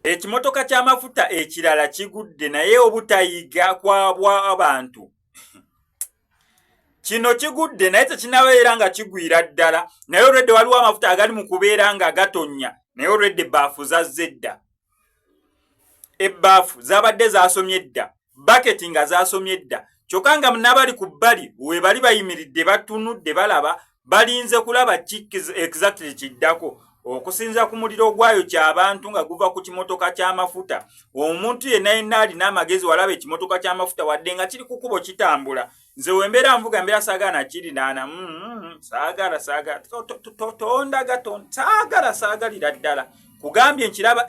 Ekimotoka ky'amafuta ekirala kigudde naye obutayiga kwabwa abantu. Kino kigudde naye tekinabeera nga kigwira ddala, naye olwedde waliwo amafuta agali mu kubeera nga gatonya, naye olwedde ebbaafu zazze dda. Ebbaafu zabadde zaasomye dda, baketi nga zaasomye dda, kyokka nga n'abali ku bbali we bali bayimiridde batunudde balaba, balinze kulaba ki exactly kiddako. Okusinza ku muliro ogwayo ky'abantu nga guva ku kimotoka ky'amafuta. Omuntu yenna alina amagezi walaba ekimotoka ky'amafuta wadde nga kiri ku kkubo kitambula. Nze wembeera nvuga mbeera saagala nakiri naana saagala saagalira ddala kugambye nkiraba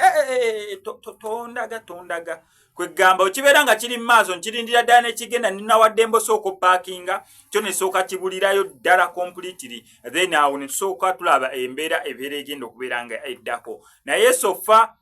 tondaga kwegamba okibeera nga kiri maaso nkirindira ddala nekigenda ninawadde embosooka paakinga kyo nesooka kibulirayo ddala completely then awo netusooka tulaba embeera ebeera egenda okubeera nga eddako naye sofa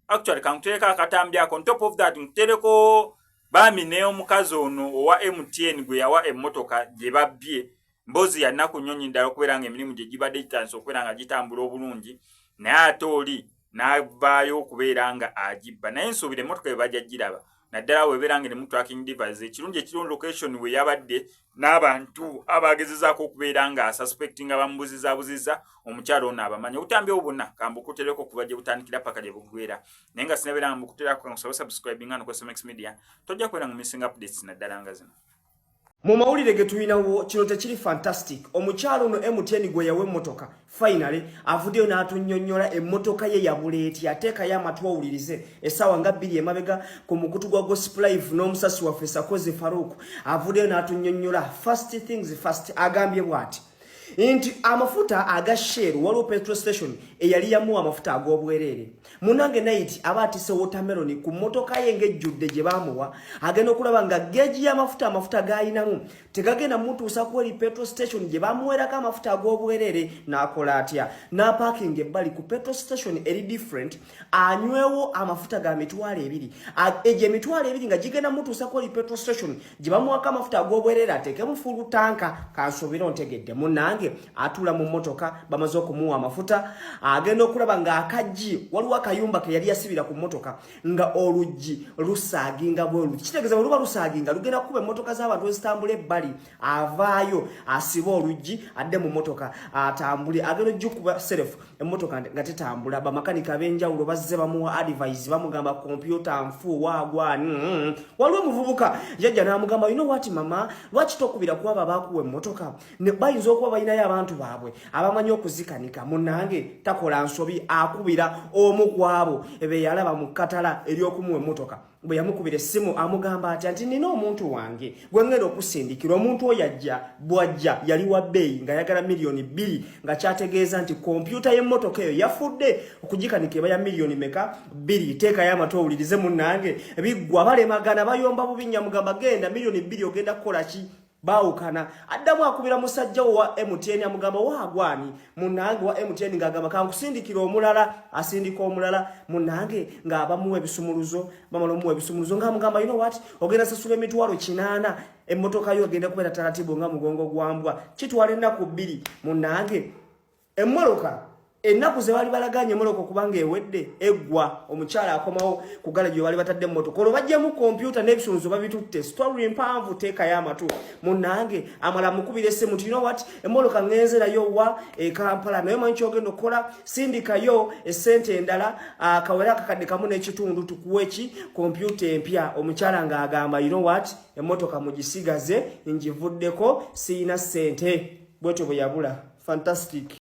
actually kankutereka akatambyako on top of that nkutereko bami ne omukazi ono owa MTN gwe yawa emmotoka gye babbye mbozi yalina kunyonyi ddala okubeera nga emirimu gye gibadde gitandise okubeera nga gitambula obulungi naye ate oli n'avaayo okubeera nga agibba naye nsuubira emmotoka bwe bajja giraba naddala webeera nga emu tracking device ekirungi ekiri location we yabadde n'abantu abagezezaako okubeera nga suspectinga bamubuzizaabuziza omukyalo ono abamanyi obutambi obwo bwonna kambukutereko okuva gye butandikira paka gye bugwera naye nga sinabeera nga mbukuterako nga subscribing nga nokwSMX Media tojja kubeera nga missing updates naddala nga zino. Mu mawulire ge tulinawo kino tekiri fantastic. Omukyalo ono MTN gwe yawe emmotoka finally avuddeyo n'atunnyonnyola emmotoka ye yabuleeti ateekayo amatwi awulirize essaawa nga 2 emabega ku mukutu gwa Gospel Live n'omusasi waffe Sakoze Farouk avuddeyo n'atunnyonnyola first things first agambye bw'ati nti amafuta aga Shell waliwo petrol station eyali yamuwa amafuta ag'obwereere munange night aba atise watermelon ku mmotoka ye ng'ejjudde gye baamuwa agenda okulaba nga geegi y'amafuta g'ayinamu tegagenda mutuusa ku eri petrol station gye baamuwerako amafuta ag'obwereere n'akola atya n'apaakinga ebbali ku petrol station eri different anywewo amafuta ga mitwalo 2 egyo emitwalo 2 nga gigenda mutuusa ku eri petrol station gye baamuwako amafuta ag'obwereere ateekemu fulu tanka kansuubira ontegedde munange atula mu mmotoka bamaze okumuwa amafuta agenda okulaba nga akajji waliwo akayumba ke yali yasibira ku mmotoka nga oluggi lusaaginga bweru kitegeeza oluba lusaaginga lugenda kuba emmotoka z'abantu ezitambula ebbali avaayo asiba oluggi adde mu mmotoka atambule agenda ojjukuba self emmotoka nga tetambula bamakanika ab'enjawulo bazze bamuwa advice bamugamba kompyuta nfu waagwani waliwo omuvubuka yajja n'amugamba you know what mama lwaki tokubira ku abo abaakuwa emmotoka ne bayinza okuba balinayo abantu baabwe abamanyi okuzikanika munange takola nsobi akubira omu kwabo ebe yalaba mu katala ery'okumuwa emmotoka bwe yamukubira essimu amugamba ati nina omuntu wange gwe ngenda okusindikira omuntu oyo ajja bwajja yali wa bbeeyi nga yagala milioni 2 nga kyategeeza nti kompyuta y'emmotoka eyo yafudde okugikanika eba ya milioni meka 2 teekayo amatu owulirize munange biggwa balemagana bayomba bubi mugamba genda milioni 2 ogenda kukola ki baawukana addamu akubira musajja wa MTN amugamba waagwani munange wa MTN ng'agamba kankusindikira omulala asindika omulala munange ng'abamuwa ebisumuluzo bamala omuwa ebisumuluzo ng'amugamba you know what ogenda sasula emitwalo 8 emmotoka yo ogenda kubeera taratibu nga mugongo gwambwa kitwala ennaku 2 munange emmoloka ennaku ze bali balaganye moloko kubanga ewedde eggwa omukyala akomawo ku galaji bali batadde mmotoka olwo bajjamu kompyuta n'ebisumuluzo babitutte story mpanvu teekayo amatu munange amala mukubira essimu you know what emmoloka ngenzerayo wa Kampala naye manyi kyogenda okukola sindikayo essente endala akawera akakadde kamu n'ekitundu tukuwe ki kompyuta empya omukyala ng'agamba you know what emmotoka mugisigaze ngivuddeko siina ssente bwetyo bwe yabula fantastic.